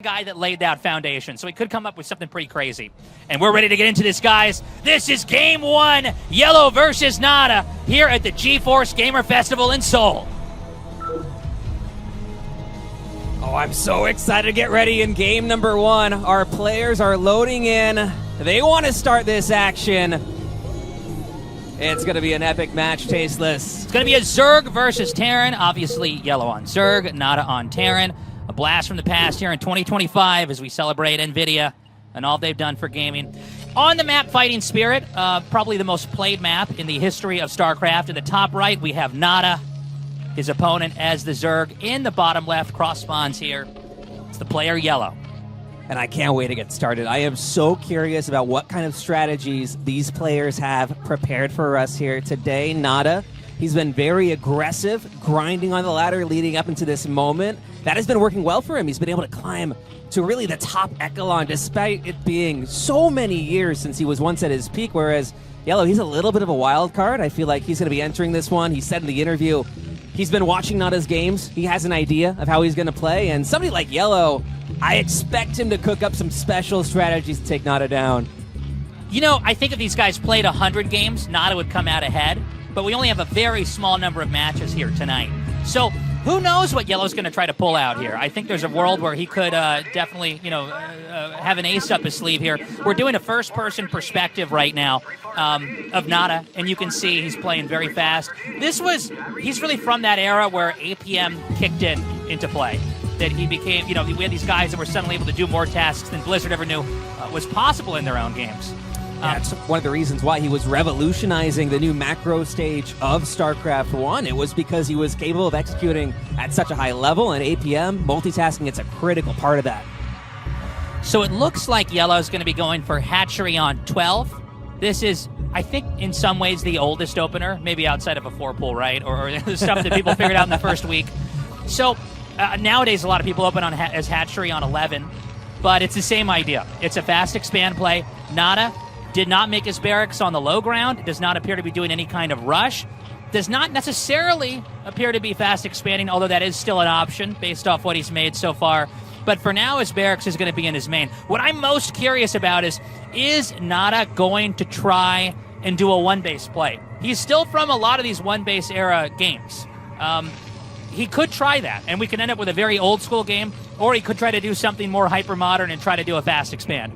Guy that laid that foundation, so he could come up with something pretty crazy. And we're ready to get into this, guys. This is Game 1, Yellow versus Nada, here at the GeForce Gamer Festival in Seoul. Oh, I'm so excited to get ready in game number 1. Our players are loading in. They want to start this action. It's going to be an epic match, Tasteless. It's going to be a Zerg versus Terran. Obviously, Yellow on Zerg, Nada on Terran. A blast from the past here in 2025 as we celebrate NVIDIA and all they've done for gaming. On the map, Fighting Spirit, probably the most played map in the history of StarCraft. In the top right, we have Nada, his opponent as the Zerg. In the bottom left, cross spawns here. It's the player Yellow. And I can't wait to get started. I am so curious about what kind of strategies these players have prepared for us here today. Nada, he's been very aggressive, grinding on the ladder leading up into this moment. That has been working well for him. He's been able to climb to really the top echelon despite it being so many years since he was once at his peak, whereas Yellow, he's a little bit of a wild card. I feel like he's going to be entering this one. He said in the interview he's been watching Nada's games. He has an idea of how he's going to play, and somebody like Yellow, I expect him to cook up some special strategies to take Nada down. You know, I think if these guys played 100 games, Nada would come out ahead, but we only have a very small number of matches here tonight. So who knows what Yellow's going to try to pull out here? I think there's a world where he could definitely, have an ace up his sleeve here. We're doing a first-person perspective right now of Nada, and you can see he's playing very fast. He's really from that era where APM kicked into play. That he became, we had these guys that were suddenly able to do more tasks than Blizzard ever knew was possible in their own games. That's one of the reasons why he was revolutionizing the new macro stage of StarCraft 1. It was because he was capable of executing at such a high level, and APM, multitasking, it's a critical part of that. So it looks like Yellow's going to be going for Hatchery on 12. This is, I think, in some ways the oldest opener, maybe outside of a 4-pool, right? Or the stuff that people figured out in the first week. So nowadays, a lot of people open as Hatchery on 11, but it's the same idea. It's a fast expand play. Nada did not make his barracks on the low ground, does not appear to be doing any kind of rush, does not necessarily appear to be fast expanding, although that is still an option based off what he's made so far. But for now, his barracks is going to be in his main. What I'm most curious about is Nada going to try and do a one-base play? He's still from a lot of these one-base era games. He could try that, and we can end up with a very old-school game, or he could try to do something more hyper-modern and try to do a fast expand.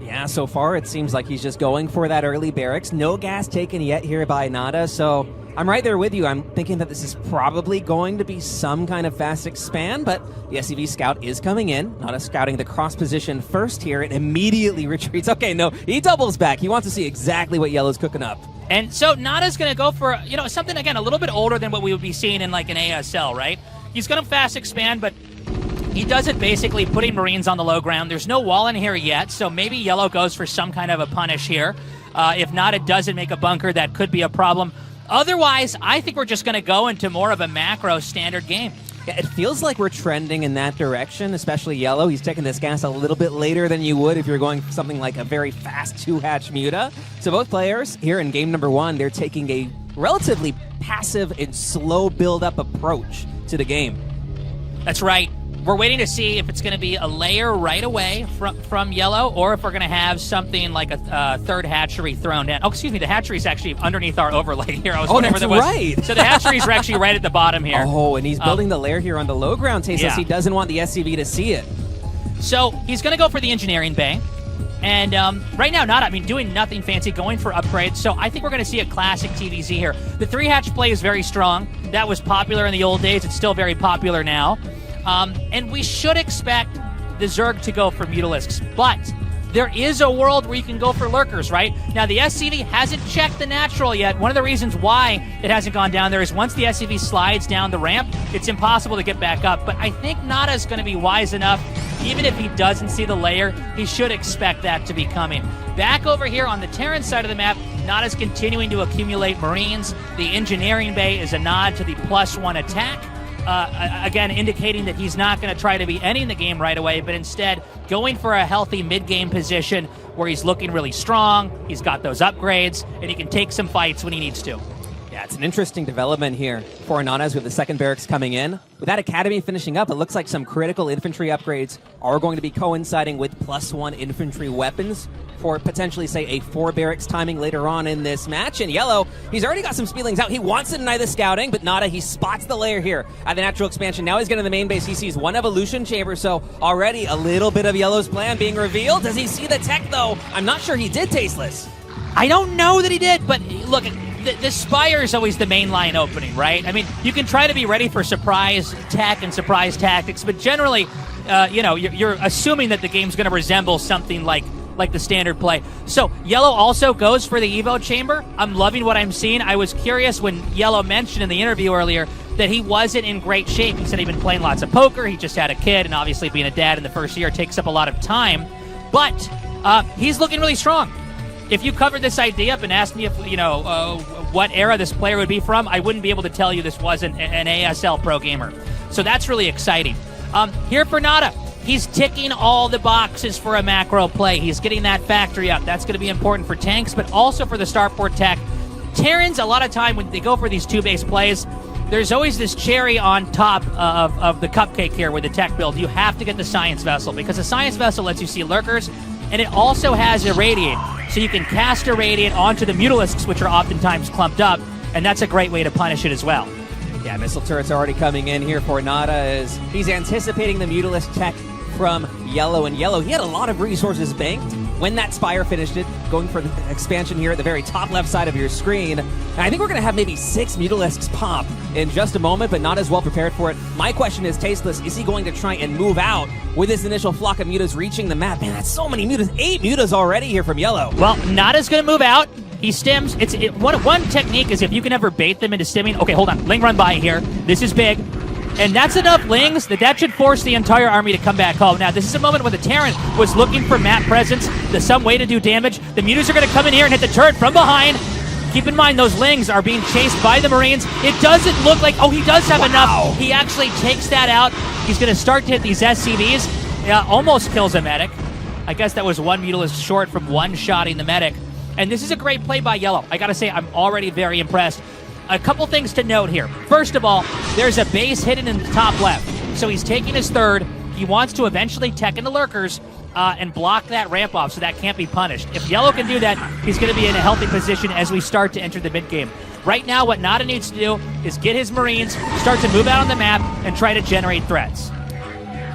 Yeah, so far it seems like he's just going for that early barracks. No gas taken yet here by Nada, so I'm right there with you. I'm thinking that this is probably going to be some kind of fast expand, but the SCV scout is coming in. Nada scouting the cross position first here. It immediately retreats. Okay, no, he doubles back. He wants to see exactly what Yellow's cooking up. And so Nada's going to go for, something, again, a little bit older than what we would be seeing in like an ASL, right? He's going to fast expand, but he does it basically putting Marines on the low ground. There's no wall in here yet, so maybe Yellow goes for some kind of a punish here. If not, it doesn't make a bunker. That could be a problem. Otherwise, I think we're just going to go into more of a macro standard game. Yeah, it feels like we're trending in that direction, especially Yellow. He's taking this gas a little bit later than you would if you're going for something like a very fast 2-hatch Muta. So both players here in game number 1, they're taking a relatively passive and slow build-up approach to the game. That's right. We're waiting to see if it's going to be a layer right away from Yellow, or if we're going to have something like a third hatchery thrown in. Oh, excuse me, the hatchery's actually underneath our overlay here. I was wondering where that was. Right. So the hatcheries are actually right at the bottom here. Oh, and he's building the lair here on the low ground, Tasteless. Yeah. He doesn't want the SCV to see it. So he's going to go for the engineering bay. And right now, doing nothing fancy, going for upgrades. So I think we're going to see a classic TVZ here. The 3-hatch play is very strong. That was popular in the old days. It's still very popular now. And we should expect the Zerg to go for Mutalisks, but there is a world where you can go for Lurkers, right? Now, the SCV hasn't checked the natural yet. One of the reasons why it hasn't gone down there is once the SCV slides down the ramp, it's impossible to get back up. But I think Nada's going to be wise enough, even if he doesn't see the layer, he should expect that to be coming. Back over here on the Terran side of the map, Nada's continuing to accumulate Marines. The engineering bay is a nod to the +1 attack. Again, indicating that he's not going to try to be ending the game right away, but instead going for a healthy mid-game position where he's looking really strong, he's got those upgrades, and he can take some fights when he needs to. Yeah, it's an interesting development here for Ananas with the second barracks coming in. With that academy finishing up, it looks like some critical infantry upgrades are going to be coinciding with +1 infantry weapons for potentially, say, a 4 barracks timing later on in this match. And Yellow, he's already got some speedlings out. He wants to deny the scouting, but Nada, he spots the lair here at the natural expansion. Now he's getting to the main base. He sees one evolution chamber, so already a little bit of Yellow's plan being revealed. Does he see the tech, though? I'm not sure he did, Tasteless. I don't know that he did, but look, the Spire is always the main line opening, right? I mean, you can try to be ready for surprise tech and surprise tactics, but generally, you're assuming that the game's going to resemble something like the standard play. So Yellow also goes for the Evo chamber. I'm loving what I'm seeing. I was curious when Yellow mentioned in the interview earlier that he wasn't in great shape. He said he'd been playing lots of poker. He just had a kid, and obviously being a dad in the first year takes up a lot of time. But he's looking really strong. If you covered this idea up and asked me if what era this player would be from, I wouldn't be able to tell you this wasn't an ASL pro gamer. So that's really exciting. Here for Nada, he's ticking all the boxes for a macro play. He's getting that factory up. That's going to be important for tanks, but also for the starport tech. Terrans, a lot of time when they go for these 2-base plays, there's always this cherry on top of the cupcake here with the tech build. You have to get the science vessel because the science vessel lets you see lurkers, and it also has irradiate. So you can cast irradiate onto the mutalisks, which are oftentimes clumped up, and that's a great way to punish it as well. Yeah, missile turrets already coming in here for Nada as he's anticipating the mutalisk tech from Yellow. And Yellow, he had a lot of resources banked when that Spire finished it, going for the expansion here at the very top left side of your screen. And I think we're going to have maybe 6 mutalisks pop in just a moment, but not as well prepared for it. My question is, Tasteless, is he going to try and move out with this initial flock of mutas reaching the map? Man, that's so many mutas. 8 mutas already here from Yellow. Well, Nada's going to move out. He stims. One technique is if you can ever bait them into stimming. Okay, hold on. Ling run by here. This is big. And that's enough lings that should force the entire army to come back home. Now, this is a moment where the Terran was looking for map presence, some way to do damage. The mutas are going to come in here and hit the turret from behind. Keep in mind, those lings are being chased by the Marines. It doesn't look like... Oh, he does have enough. He actually takes that out. He's going to start to hit these SCVs. Almost kills a medic. I guess that was one mutalist short from one-shotting the medic. And this is a great play by Yellow. I got to say, I'm already very impressed. A couple things to note here. First of all, there's a base hidden in the top left. So he's taking his third. He wants to eventually tech into lurkers and block that ramp off so that can't be punished. If Yellow can do that, he's going to be in a healthy position as we start to enter the mid-game. Right now, what Nada needs to do is get his Marines, start to move out on the map, and try to generate threats.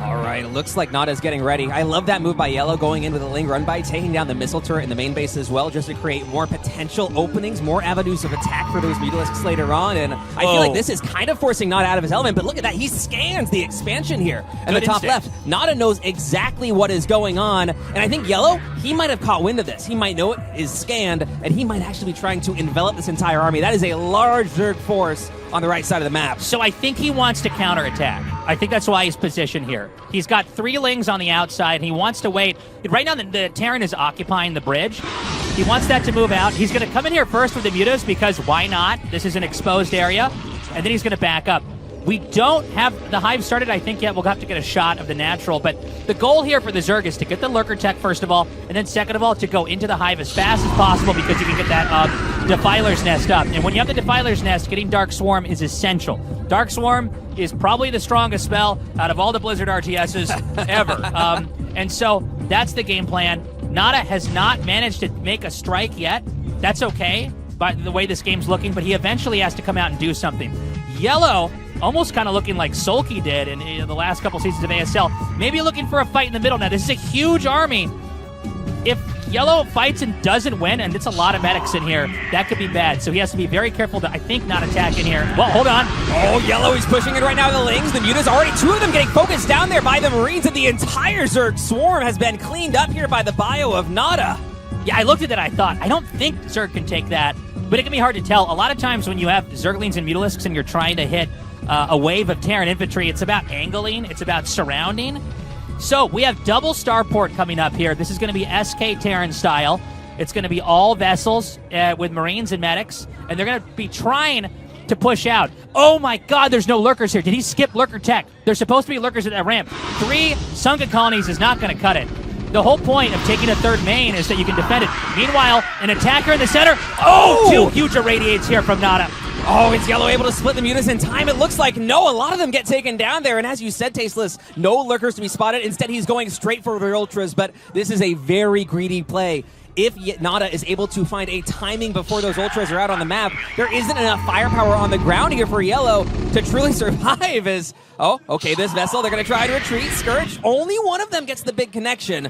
All right, it looks like Nada's getting ready. I love that move by Yellow, going in with a Ling run by, taking down the missile turret in the main base as well, just to create more potential openings, more avenues of attack for those mutalisks later on. And I feel like this is kind of forcing Nada out of his element, but look at that. He scans the expansion here in the top left. Nada knows exactly what is going on, and I think Yellow, he might have caught wind of this. He might know it is scanned, and he might actually be trying to envelop this entire army. That is a large Zerg force on the right side of the map. So I think he wants to counterattack. I think that's why he's positioned here. He's got 3 lings on the outside, and he wants to wait. Right now, the Terran is occupying the bridge. He wants that to move out. He's going to come in here first with the mutas because why not? This is an exposed area. And then he's going to back up. We don't have the hive started, I think, yet. We'll have to get a shot of the natural. But the goal here for the Zerg is to get the lurker tech, first of all, and then second of all, to go into the hive as fast as possible because you can get that Defiler's Nest up. And when you have the Defiler's Nest, getting Dark Swarm is essential. Dark Swarm is probably the strongest spell out of all the Blizzard RTSs ever. And so that's the game plan. Nada has not managed to make a strike yet. That's okay by the way this game's looking, but he eventually has to come out and do something. Yellow, almost kind of looking like Sulky did in the last couple seasons of ASL. Maybe looking for a fight in the middle. Now, this is a huge army. If Yellow fights and doesn't win, and it's a lot of medics in here, that could be bad. So he has to be very careful to, I think, not attack in here. Well, hold on. Oh, Yellow, he's pushing it right now with the Lings. The mutas, already 2 of them getting focused down there by the Marines, and the entire Zerg swarm has been cleaned up here by the bio of Nada. Yeah, I looked at that, I thought, I don't think Zerg can take that, but it can be hard to tell. A lot of times when you have Zerglings and Mutalisks and you're trying to hit a wave of Terran infantry, it's about angling, it's about surrounding. So we have double starport coming up here. This is going to be SK Terran style. It's going to be all vessels with Marines and medics, and they're going to be trying to push out. Oh my god, there's no lurkers here. Did he skip lurker tech? There's supposed to be lurkers at that ramp. 3 sunken colonies is not going to cut it. The whole point of taking a third main is that you can defend it. Meanwhile, an attacker in the center. Oh, 2 huge irradiates here from Nada. Oh, is Yellow able to split the mutas in time? It looks like no. A lot of them get taken down there. And as you said, Tasteless, no lurkers to be spotted. Instead, he's going straight for the ultras. But this is a very greedy play. If Nada is able to find a timing before those ultras are out on the map, there isn't enough firepower on the ground here for Yellow to truly survive. As okay, this Vessel, they're going to try to retreat. Scourge, only one of them gets the big connection.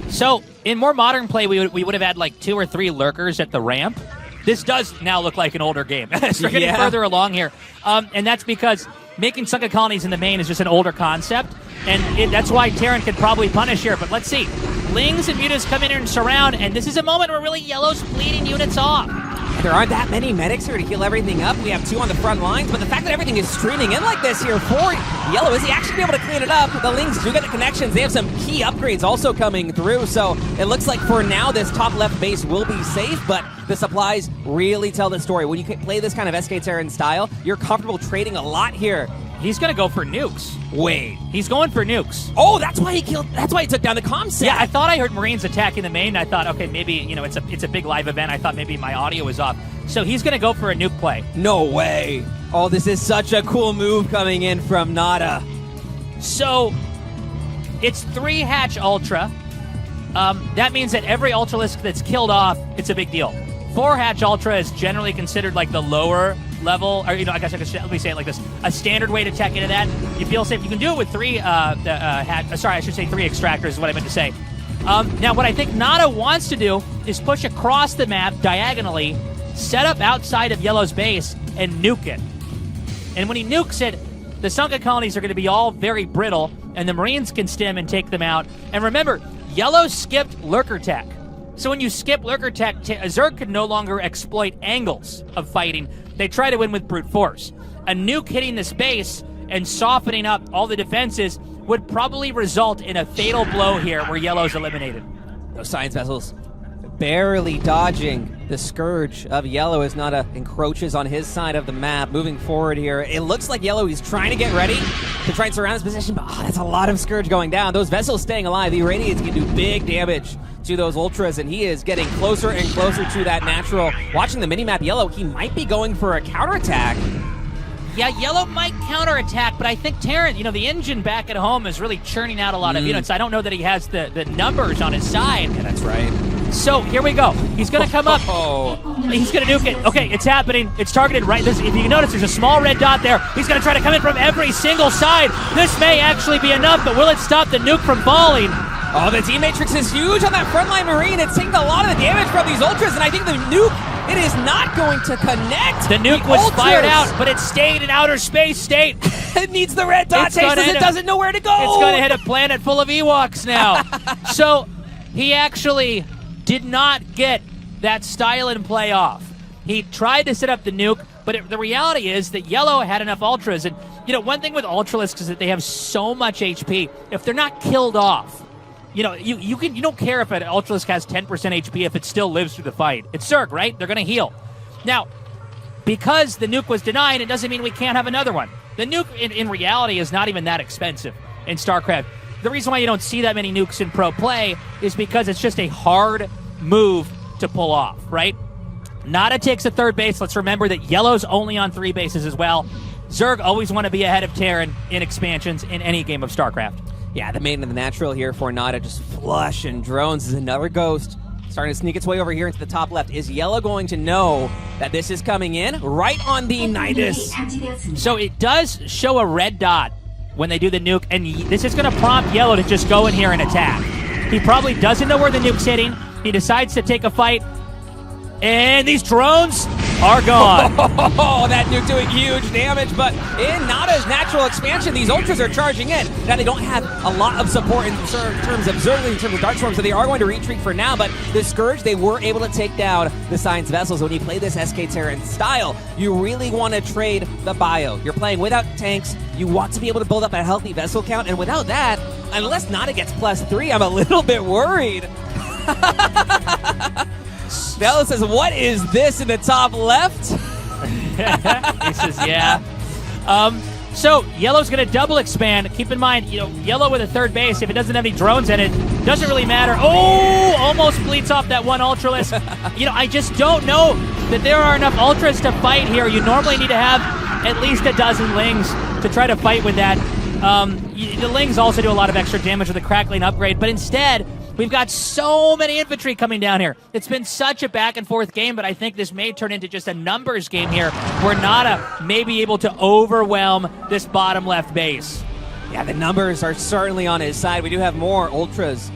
So in more modern play, we would have had like 2 or 3 lurkers at the ramp. This does now look like an older game. So we're getting further along here. And that's because making sunken colonies in the main is just an older concept. And that's why Terran could probably punish here. But let's see. Lings and mutas come in here and surround. And this is a moment where really Yellow's bleeding units off. There aren't that many medics here to heal everything up. We have 2 on the front lines, but the fact that everything is streaming in like this here for Yellow, is he actually able to clean it up? The Lings do get the connections. They have some key upgrades also coming through, so it looks like for now this top left base will be safe, but the supplies really tell the story. When you play this kind of SK Terran style, you're comfortable trading a lot here. He's going to go for nukes. Wait. He's going for nukes. Oh, that's why he took down the comm set. Yeah, I thought I heard Marines attacking the main. I thought, okay, maybe, it's a big live event. I thought maybe my audio was off. So he's going to go for a nuke play. No way. Oh, this is such a cool move coming in from Nada. So it's 3 hatch Ultra. That means that every Ultralisk that's killed off, it's a big deal. 4 hatch Ultra is generally considered like the lower level, or I guess let me say it like this: a standard way to tech into that. You feel safe. You can do it with 3 I should say 3 extractors is what I meant to say. Now, what I think Nada wants to do is push across the map diagonally, set up outside of Yellow's base, and nuke it. And when he nukes it, the sunken colonies are going to be all very brittle, and the Marines can stem and take them out. And remember, Yellow skipped Lurker Tech. So when you skip Lurker Tech, Zerg could no longer exploit angles of fighting. They try to win with brute force. A nuke hitting this base and softening up all the defenses would probably result in a fatal blow here where Yellow's eliminated. Those science vessels barely dodging the Scourge of Yellow as Nada encroaches on his side of the map. Moving forward here, it looks like Yellow is trying to get ready to try and surround his position, but that's a lot of Scourge going down. Those vessels staying alive. The Irradiates can do big damage to those Ultras, and he is getting closer and closer to that natural. Watching the minimap, Yellow, he might be going for a counterattack. Yeah, Yellow might counterattack, but I think Terran, the engine back at home is really churning out a lot of units. I don't know that he has the numbers on his side. Yeah, that's right. So here we go. He's going to come up. He's going to nuke it. Okay, it's happening. It's targeted right. If you can notice, there's a small red dot there. He's going to try to come in from every single side. This may actually be enough, but will it stop the nuke from falling? Oh, the team matrix is huge on that frontline Marine. It's taking a lot of the damage from these Ultras, and I think the nuke, it is not going to connect. The nuke was fired out, but it stayed in outer space state. It needs the red dot. It doesn't know where to go. It's going to hit a planet full of Ewoks now. So he actually did not get that style and play off. He tried to set up the nuke, but the reality is that Yellow had enough Ultras. And, one thing with Ultralisks is that they have so much HP. If they're not killed off, you don't care if an Ultralisk has 10% HP if it still lives through the fight. It's Zerg, right? They're going to heal. Now, because the nuke was denied, it doesn't mean we can't have another one. The nuke, in reality, is not even that expensive in StarCraft. The reason why you don't see that many nukes in pro play is because it's just a hard move to pull off, right? Nada takes a 3rd base. Let's remember that Yellow's only on 3 bases as well. Zerg always want to be ahead of Terran in expansions in any game of StarCraft. Yeah, the main and the natural here for Nada, just flush and drones. Is another ghost starting to sneak its way over here into the top left. Is Yellow going to know that this is coming in right on the Nidus? So it does show a red dot when they do the nuke, and this is going to prompt Yellow to just go in here and attack. He probably doesn't know where the nuke's hitting. He decides to take a fight, and these drones are gone. Oh, that nuke doing huge damage, but in Nada's natural expansion, these Ultras are charging in. Now, they don't have a lot of support in terms of Zergling, in terms of Darkstorm, so they are going to retreat for now, but the Scourge, they were able to take down the Science Vessels. When you play this SK Terran style, you really want to trade the bio. You're playing without tanks. You want to be able to build up a healthy vessel count, and without that, unless Nada gets +3, I'm a little bit worried. Bella says, what is this in the top left? He says, yeah. So Yellow's going to double expand. Keep in mind, Yellow with a third base, if it doesn't have any drones in it, doesn't really matter. Oh, almost bleeds off that one Ultralisk. I just don't know that there are enough Ultras to fight here. You normally need to have at least a dozen Lings to try to fight with that. The Lings also do a lot of extra damage with the crackling upgrade, but instead, we've got so many infantry coming down here. It's been such a back-and-forth game, but I think this may turn into just a numbers game here where Nada may be able to overwhelm this bottom left base. Yeah, the numbers are certainly on his side. We do have more Ultras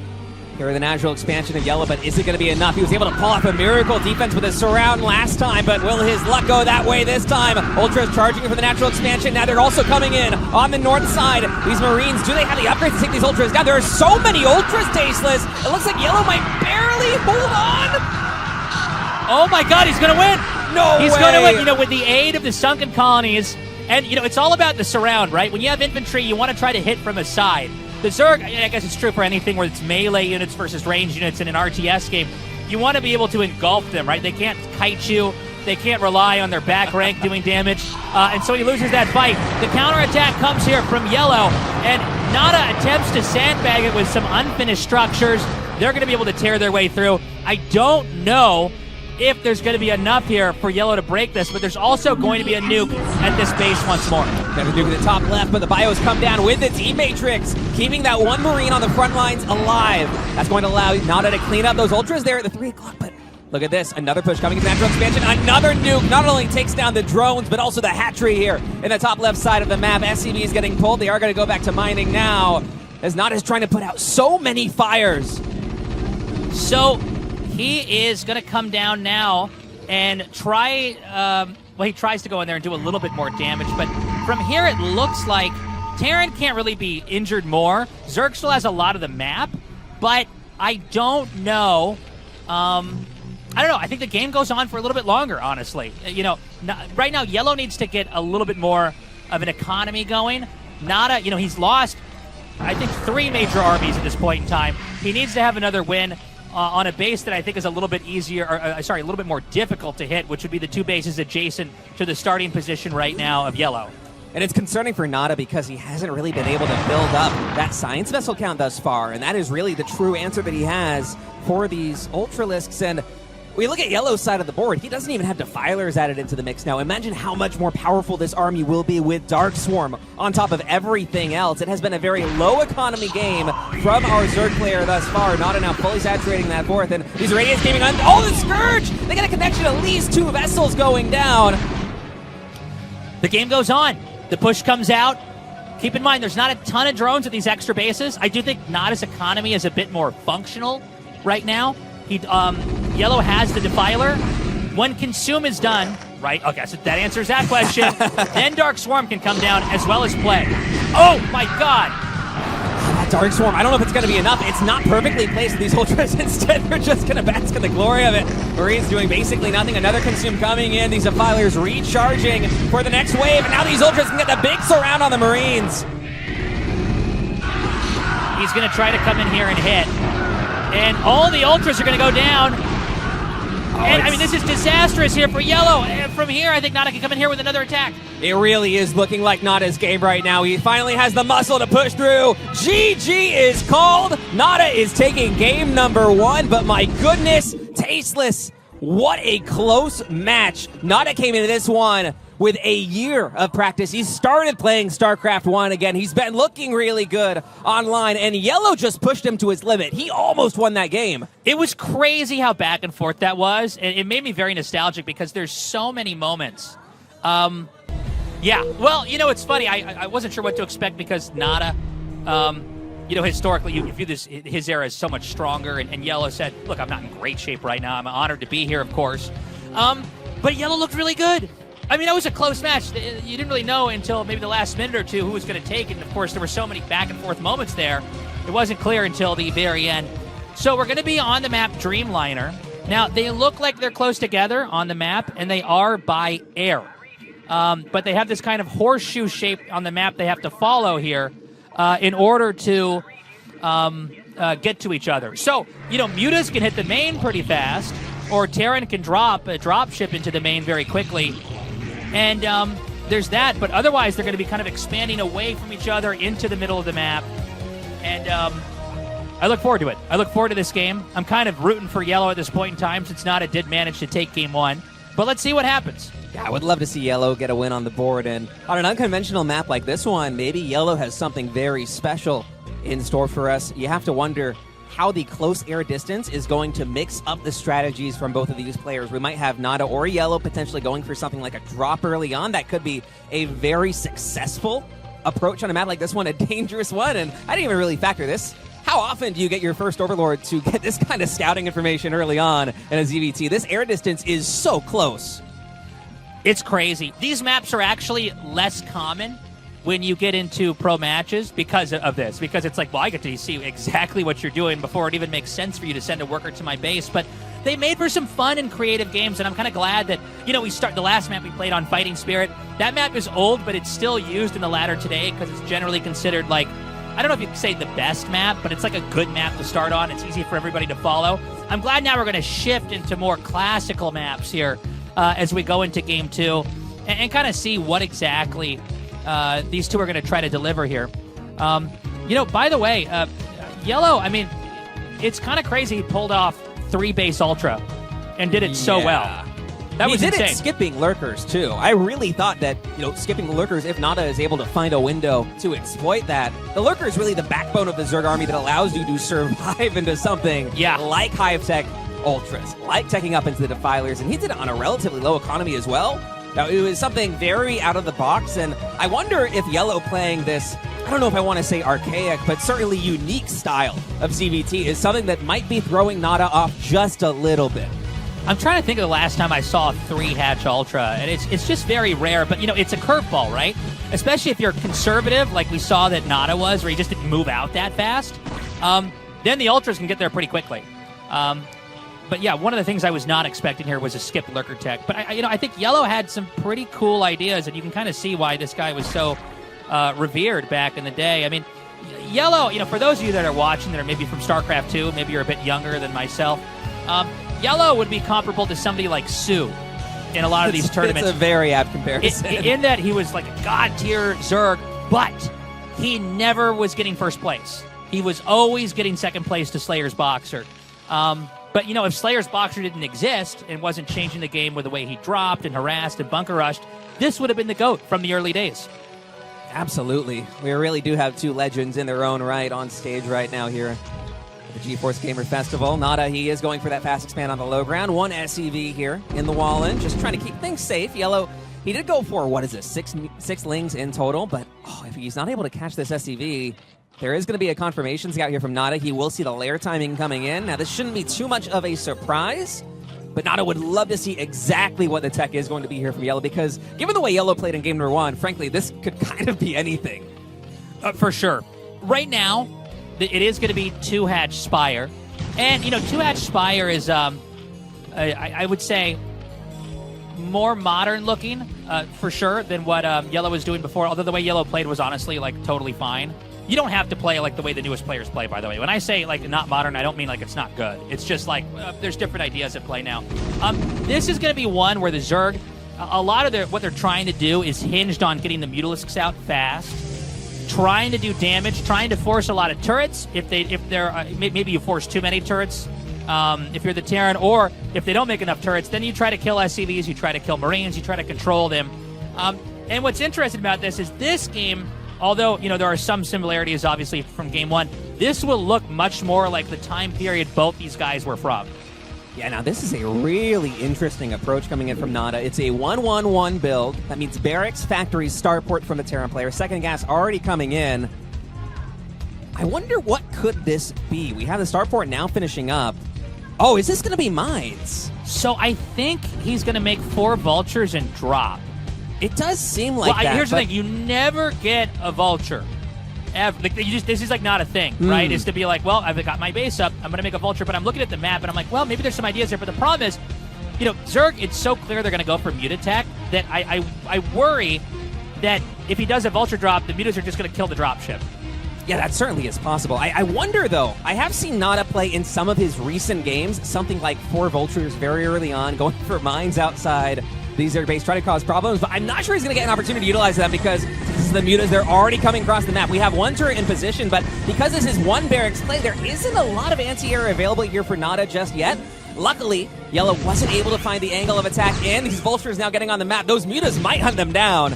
here in the natural expansion of Yellow, but is it going to be enough? He was able to pull off a miracle defense with a surround last time, but will his luck go that way this time? Ultras charging for the natural expansion. Now they're also coming in on the north side. These Marines, do they have the upgrades to take these Ultras down? There are so many Ultras, Tasteless. It looks like Yellow might barely hold on. Oh my God, he's going to win. No way. He's going to win, with the aid of the sunken colonies. And, it's all about the surround, right? When you have infantry, you want to try to hit from a side. The Zerg, I guess it's true for anything where it's melee units versus range units in an RTS game. You want to be able to engulf them, right? They can't kite you. They can't rely on their back rank doing damage. And so he loses that fight. The counterattack comes here from Yellow, and Nada attempts to sandbag it with some unfinished structures. They're going to be able to tear their way through. I don't know if there's going to be enough here for Yellow to break this, but there's also going to be a nuke at this base once more. Got a nuke at the top left, but the bios come down with the T-Matrix, keeping that one Marine on the front lines alive. That's going to allow Nada to clean up those Ultras there at the 3 o'clock, but look at this, another push coming into natural expansion, another nuke, not only takes down the drones, but also the hatchery here in the top left side of the map. SCV is getting pulled, they are going to go back to mining now, as Nada's trying to put out so many fires. So he is going to come down now and try, he tries to go in there and do a little bit more damage, but from here it looks like Terran can't really be injured more. Zerg still has a lot of the map, but I don't know. I don't know. I think the game goes on for a little bit longer, honestly. Right now, Yellow needs to get a little bit more of an economy going. Nada, he's lost, I think, 3 major armies at this point in time. He needs to have another win on a base that I think is a little bit easier, a little bit more difficult to hit, which would be the 2 bases adjacent to the starting position right now of Yellow. And it's concerning for Nada because he hasn't really been able to build up that science vessel count thus far, and that is really the true answer that he has for these Ultralisks. And we look at Yellow's side of the board, he doesn't even have Defilers added into the mix now. Imagine how much more powerful this army will be with Dark Swarm on top of everything else. It has been a very low economy game from our Zerg player thus far. Nada now fully saturating that fourth, and these Radiants gaming on, oh, the Scourge! They got a connection, at least 2 vessels going down. The game goes on. The push comes out. Keep in mind, there's not a ton of drones at these extra bases. I do think Nada's economy is a bit more functional right now. Yellow has the Defiler. When Consume is done, right? Okay, so that answers that question. Then Dark Swarm can come down as well as play. Oh my God! That Dark Swarm, I don't know if it's going to be enough. It's not perfectly placed. These Ultras instead, they're just going to bask in the glory of it. Marines doing basically nothing. Another Consume coming in. These Defilers recharging for the next wave. And now these Ultras can get the big surround on the Marines. He's going to try to come in here and hit. And all the Ultras are going to go down. This is disastrous here for Yellow. And from here, I think Nada can come in here with another attack. It really is looking like Nada's game right now. He finally has the muscle to push through. GG is called. Nada is taking game number 1, but my goodness, Tasteless, what a close match. Nada came into this one with a year of practice. He started playing StarCraft 1 again. He's been looking really good online, and Yellow just pushed him to his limit. He almost won that game. It was crazy how back and forth that was, and it made me very nostalgic because there's so many moments. Yeah, well, it's funny. I wasn't sure what to expect because Nada, historically, you view his era as so much stronger, and Yellow said, look, I'm not in great shape right now. I'm honored to be here, of course. But Yellow looked really good. That was a close match. You didn't really know until maybe the last minute or two who was going to take it. And, of course, there were so many back-and-forth moments there. It wasn't clear until the very end. So we're going to be on the map Dreamliner. Now, they look like they're close together on the map, and they are by air. But they have this kind of horseshoe shape on the map they have to follow here in order to get to each other. So, Mutas can hit the main pretty fast, or Terran can drop a drop ship into the main very quickly. And there's that, but otherwise they're going to be kind of expanding away from each other into the middle of the map. And I look forward to it. I look forward to this game. I'm kind of rooting for Yellow at this point in time since Nada did manage to take game one. But let's see what happens. Yeah, I would love to see Yellow get a win on the board. And on an unconventional map like this one, maybe Yellow has something very special in store for us. You have to wonder how the close air distance is going to mix up the strategies from both of these players. We might have Nada or Yellow potentially going for something like a drop early on. That could be a very successful approach on a map like this one, a dangerous one. And I didn't even really factor this. How often do you get your first Overlord to get this kind of scouting information early on in a ZVT? This air distance is so close. It's crazy. These maps are actually less common when you get into pro matches because of this. Because it's like, well, I get to see exactly what you're doing before it even makes sense for you to send a worker to my base. But they made for some fun and creative games, and I'm kind of glad that, we start the last map we played on Fighting Spirit. That map is old, but it's still used in the ladder today because it's generally considered like, I don't know if you could say the best map, but it's like a good map to start on. It's easy for everybody to follow. I'm glad now we're going to shift into more classical maps here as we go into game two and kind of see what exactly these two are going to try to deliver here. By the way, Yellow, I mean, it's kind of crazy he pulled off 3 base Ultra and did it so well. That was insane. He did it skipping lurkers, too. I really thought that, skipping the lurkers, if Nada is able to find a window to exploit that, the lurker is really the backbone of the Zerg army that allows you to survive into something like Hive Tech Ultras, like teching up into the Defilers, and he did it on a relatively low economy as well. Now, it was something very out of the box, and I wonder if Yellow playing this, I don't know if I want to say archaic, but certainly unique style of ZVT is something that might be throwing Nada off just a little bit. I'm trying to think of the last time I saw a 3-hatch Ultra, and it's just very rare, but, it's a curveball, right? Especially if you're conservative, like we saw that Nada was, where he just didn't move out that fast. Then the Ultras can get there pretty quickly. But yeah, one of the things I was not expecting here was a skip lurker tech. But I think Yellow had some pretty cool ideas, and you can kind of see why this guy was so revered back in the day. I mean, Yellow, for those of you that are watching that are maybe from StarCraft 2, maybe you're a bit younger than myself, Yellow would be comparable to somebody like Sue in a lot of these tournaments. It's a very apt comparison. In that he was like a god-tier Zerg, but he never was getting first place. He was always getting second place to Slayer's Boxer. But, if Slayer's Boxer didn't exist and wasn't changing the game with the way he dropped and harassed and bunker rushed, this would have been the GOAT from the early days. Absolutely. We really do have 2 legends in their own right on stage right now here at the GeForce Gamer Festival. Nada, he is going for that fast expand on the low ground. 1 SCV here in the wall in, just trying to keep things safe. Yellow, he did go for, 6 lings in total, but if he's not able to catch this SCV, there is going to be a confirmation scout here from Nada. He will see the lair timing coming in. Now, this shouldn't be too much of a surprise, but Nada would love to see exactly what the tech is going to be here from Yellow, because given the way Yellow played in game number 1, frankly, this could kind of be anything. For sure. Right now, it is going to be 2-hatch Spire. And, 2-hatch Spire is, I would say, more modern looking, for sure, than what Yellow was doing before. Although the way Yellow played was honestly, totally fine. You don't have to play like the way the newest players play, by the way. When I say not modern, I don't mean like it's not good. It's just there's different ideas at play now. This is going to be one where the Zerg, a lot of what they're trying to do is hinged on getting the Mutalisks out fast, trying to do damage, trying to force a lot of turrets. If they're maybe you force too many turrets. If you're the Terran, or if they don't make enough turrets, then you try to kill SCVs, you try to kill Marines, you try to control them. And what's interesting about this is this game, although, there are some similarities, obviously, from Game 1, this will look much more like the time period both these guys were from. Yeah, now this is a really interesting approach coming in from Nada. It's a 1-1-1 build. That means barracks, factories, starport from the Terran player. Second gas already coming in. I wonder what could this be? We have the starport now finishing up. Oh, is this going to be mines? So I think he's going to make 4 vultures and drop. It does seem like that. Here's the thing. You never get a vulture. Ever. This is not a thing, right? Is to be like, well, I've got my base up. I'm going to make a vulture, but I'm looking at the map, and I'm like, well, maybe there's some ideas here. But the problem is, Zerg, it's so clear they're going to go for mute attack that I worry that if he does a vulture drop, the mutas are just going to kill the dropship. Yeah, that certainly is possible. I wonder, though. I have seen Nada play in some of his recent games something like 4 vultures very early on, going for mines outside. These are base trying to cause problems, but I'm not sure he's going to get an opportunity to utilize them because this is the mutas. They're already coming across the map. We have one turret in position, but because this is one barracks play, there isn't a lot of anti-air available here for Nada just yet. Luckily, Yellow wasn't able to find the angle of attack, and these vultures now getting on the map. Those mutas might hunt them down.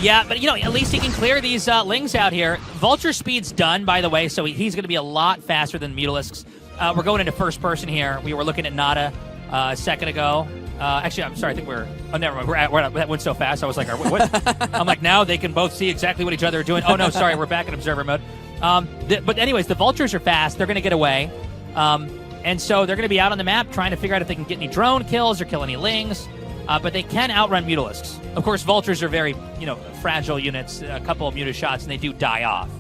Yeah, but, at least he can clear these lings out here. Vulture speed's done, by the way, so he's going to be a lot faster than Mutalisks. We're going into first person here. We were looking at Nada a second ago. Actually, I'm sorry, I think never mind. That went so fast, I was like, what? I'm like, now they can both see exactly what each other are doing. Oh, no, sorry, we're back in observer mode. But anyways, the vultures are fast. They're going to get away. And so they're going to be out on the map trying to figure out if they can get any drone kills or kill any lings. But they can outrun Mutalisks. Of course, vultures are very, fragile units. A couple of muta shots, and they do die off.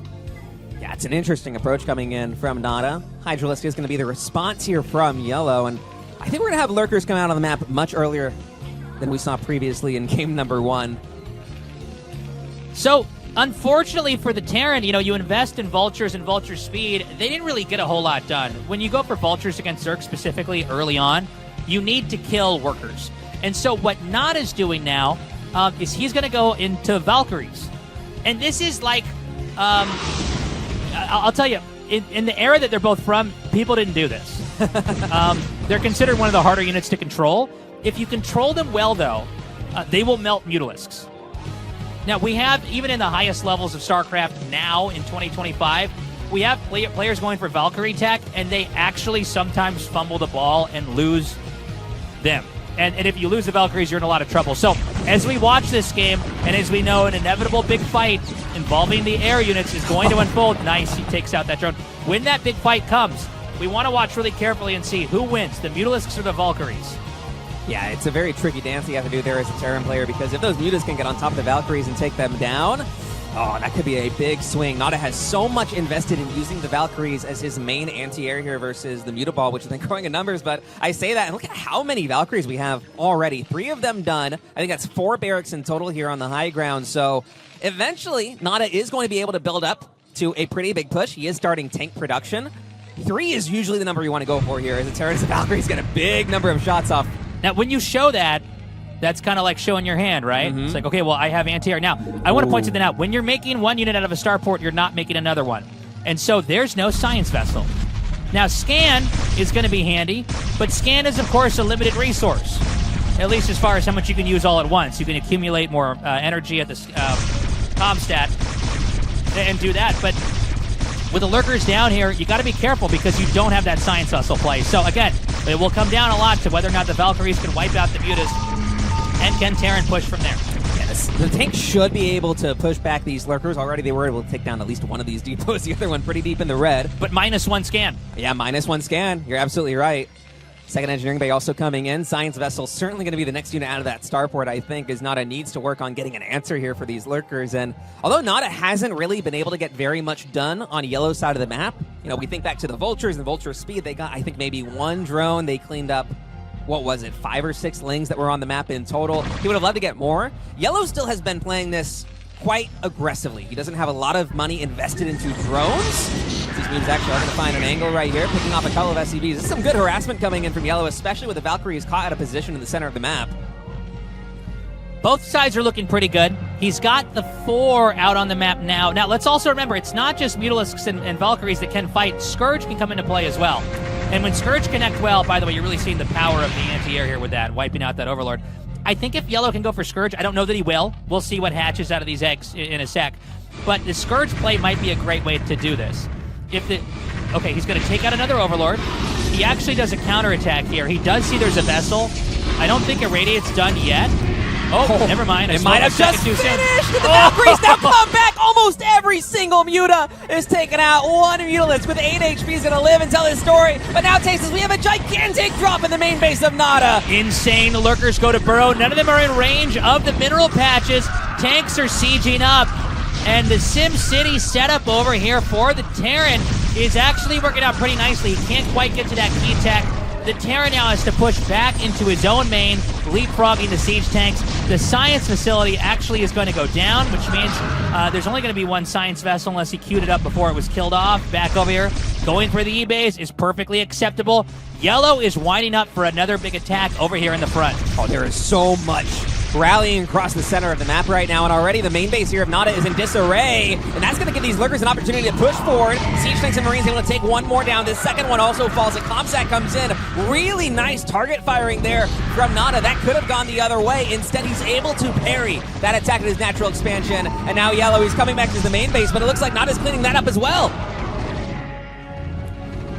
Yeah, it's an interesting approach coming in from Nada. Hydralisk is going to be the response here from Yellow, and I think we're going to have lurkers come out on the map much earlier than we saw previously in game number 1. So, unfortunately for the Terran, you invest in vultures and vulture speed. They didn't really get a whole lot done. When you go for vultures against Zerg specifically early on, you need to kill workers. And so what Nada's doing now is he's going to go into Valkyries. And this is like, I'll tell you, in the era that they're both from, people didn't do this. They're considered one of the harder units to control. If you control them well, though, they will melt Mutalisks. Now, we have, even in the highest levels of StarCraft now in 2025, we have players going for Valkyrie tech, and they actually sometimes fumble the ball and lose them. And if you lose the Valkyries, you're in a lot of trouble. So, as we watch this game, and as we know, an inevitable big fight involving the air units is going to unfold. Nice, he takes out that drone. When that big fight comes, we want to watch really carefully and see who wins, the Mutalisks or the Valkyries. Yeah, it's a very tricky dance you have to do there as a Terran player, because if those mutas can get on top of the Valkyries and take them down, that could be a big swing. Nada has so much invested in using the Valkyries as his main anti-air here versus the Mutaball, which has been growing in numbers, but I say that, and look at how many Valkyries we have already. 3 of them done. I think that's 4 barracks in total here on the high ground, so eventually Nada is going to be able to build up to a pretty big push. He is starting tank production. 3 is usually the number you want to go for here, as the Terrans and Valkyries get a big number of shots off. Now, when you show that, that's kind of like showing your hand, right? Mm-hmm. It's like, okay, well, I have anti-air. Now, I want to point something out. When you're making one unit out of a starport, you're not making another one. And so there's no science vessel. Now, scan is going to be handy, but scan is, of course, a limited resource, at least as far as how much you can use all at once. You can accumulate more energy at the comm stat and do that. But with the lurkers down here, you got to be careful because you don't have that science vessel play. So, again, it will come down a lot to whether or not the Valkyries can wipe out the mutas. And can Terran push from there? Yes, the tank should be able to push back these lurkers. Already they were able to take down at least one of these depots, the other one pretty deep in the red. But -1 scan. Yeah, -1 scan. You're absolutely right. Second engineering bay also coming in. Science vessel certainly going to be the next unit out of that starport, I think, as Nada needs to work on getting an answer here for these lurkers. And although Nada hasn't really been able to get very much done on yellow side of the map, we think back to the vultures and vulture speed. They got, I think, maybe 1 drone. They cleaned up, what was it, 5 or 6 lings that were on the map in total. He would have loved to get more. Yellow still has been playing this quite aggressively. He doesn't have a lot of money invested into drones. These moves actually are going to find an angle right here, picking off a couple of SCVs. This is some good harassment coming in from Yellow, especially with the Valkyries caught out of position in the center of the map. Both sides are looking pretty good. He's got the 4 out on the map now. Now, let's also remember, it's not just Mutalisks and Valkyries that can fight. Scourge can come into play as well. And when Scourge connect well, by the way, you're really seeing the power of the anti-air here with that, wiping out that Overlord. I think if Yellow can go for Scourge, I don't know that he will. We'll see what hatches out of these eggs in a sec. But the Scourge play might be a great way to do this. Okay, he's going to take out another Overlord. He actually does a counterattack here. He does see there's a vessel. I don't think Irradiate's done yet. Oh, never mind. It might have just finished. The Valkyries now come back. Almost every single Muta is taken out. 1 Mutalisk with 8 HP is going to live and tell his story. But now, Tastes, we have a gigantic drop in the main base of Nada. Insane. The lurkers go to burrow. None of them are in range of the mineral patches. Tanks are sieging up. And the Sim City setup over here for the Terran is actually working out pretty nicely. He can't quite get to that key tech. the Terran now has to push back into his own main, leapfrogging the siege tanks. The science facility actually is going to go down, which means there's only going to be one science vessel unless he queued it up before it was killed off. Back over here, going for the E-base is perfectly acceptable. Yellow is winding up for another big attack over here in the front. Oh, there is so much rallying across the center of the map right now, and already the main base here of Nada is in disarray, and that's going to give these lurkers an opportunity to push forward. Siege tanks and Marines able to take one more down. This second one also falls, and Comsat comes in. Really nice target firing there from Nada. That could have gone the other way. Instead, he's able to parry that attack at his natural expansion, and now Yellow, he's coming back to the main base, but it looks like Nada's cleaning that up as well.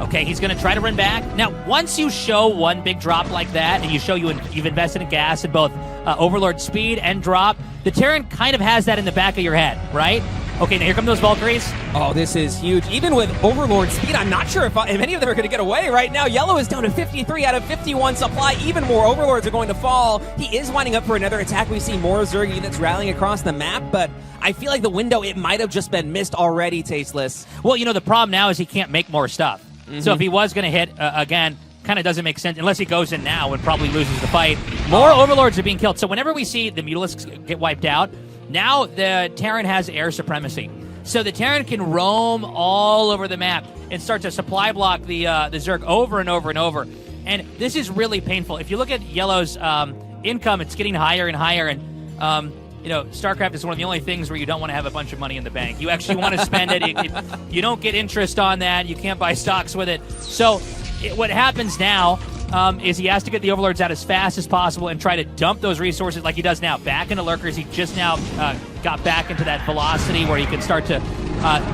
Okay, he's going to try to run back. Now, once you show one big drop like that, and you show you've invested in gas in both Overlord speed and drop, the Terran kind of has that in the back of your head, right? Okay, now here come those Valkyries. Oh, this is huge. Even with Overlord speed, I'm not sure if any of them are going to get away right now. Yellow is down to 53 out of 51 supply. Even more Overlords are going to fall. He is winding up for another attack. We see more Zerg units rallying across the map, but I feel like the window, it might have just been missed already, Tasteless. Well, you know, the problem now is he can't make more stuff. So if he was going to hit, again, kind of doesn't make sense unless he goes in now and probably loses the fight. More Overlords are being killed. So whenever we see the Mutalisks get wiped out, now the Terran has air supremacy. So the Terran can roam all over the map and start to supply block the Zerg over and over and over. And this is really painful. If you look at Yellow's income, it's getting higher and higher. And you know, StarCraft is one of the only things where you don't want to have a bunch of money in the bank. You actually want to spend it. You don't get interest on that. You can't buy stocks with it. So what happens now is he has to get the Overlords out as fast as possible and try to dump those resources like he does now. Back into Lurkers. He just now got back into that velocity where he can start to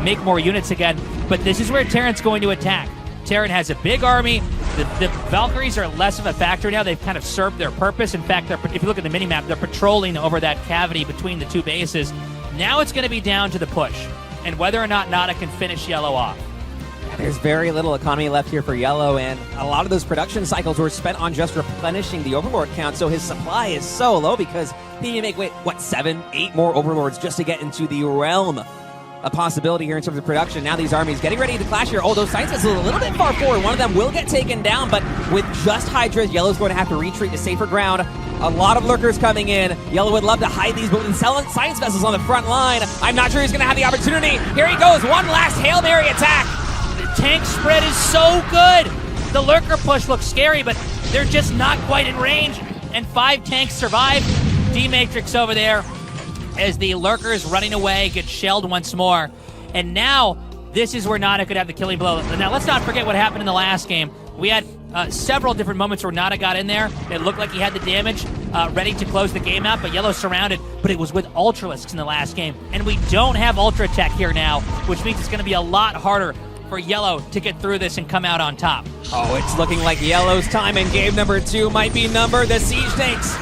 make more units again. But this is where Terran's going to attack. Terran has a big army. The Valkyries are less of a factor now. They've kind of served their purpose. In fact, if you look at the minimap, they're patrolling over that cavity between the two bases. Now it's going to be down to the push and whether or not Nada can finish Yellow off. There's very little economy left here for Yellow, and a lot of those production cycles were spent on just replenishing the Overlord count, so his supply is so low because he need to make, 7, 8 more Overlords just to get into the realm. A possibility here in terms of production. Now these armies getting ready to clash here. Oh, those science vessels a little bit far forward. One of them will get taken down, but with just Hydras, Yellow's going to have to retreat to safer ground. A lot of lurkers coming in. Yellow would love to hide these, but with science vessels on the front line, I'm not sure he's going to have the opportunity. Here he goes. One last Hail Mary attack. The tank spread is so good. The lurker push looks scary, but they're just not quite in range. And 5 tanks survive. D-Matrix over there as the lurkers running away get shelled once more. And now this is where Nada could have the killing blow. Now let's not forget what happened in the last game. We had several different moments where Nada got in there. It looked like he had the damage ready to close the game out, but Yellow surrounded, but it was with Ultralisks in the last game. And we don't have Ultra Tech here now, which means it's going to be a lot harder for Yellow to get through this and come out on top. Oh, it's looking like Yellow's time in game number 2 might be numbered. The siege tanks,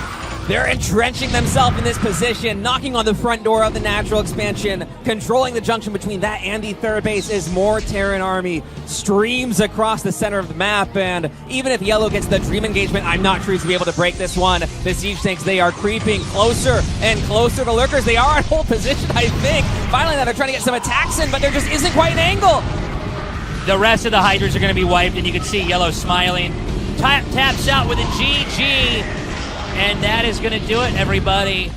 they're entrenching themselves in this position, knocking on the front door of the natural expansion, controlling the junction between that and the third base as more Terran army streams across the center of the map. And even if Yellow gets the dream engagement, I'm not sure he's going to be able to break this one. The siege tanks, they are creeping closer and closer to lurkers. They are in hold position, I think. Finally, they're trying to get some attacks in, but there just isn't quite an angle. The rest of the Hydras are going to be wiped, and you can see Yellow smiling. Taps out with a GG. And that is going to do it, everybody.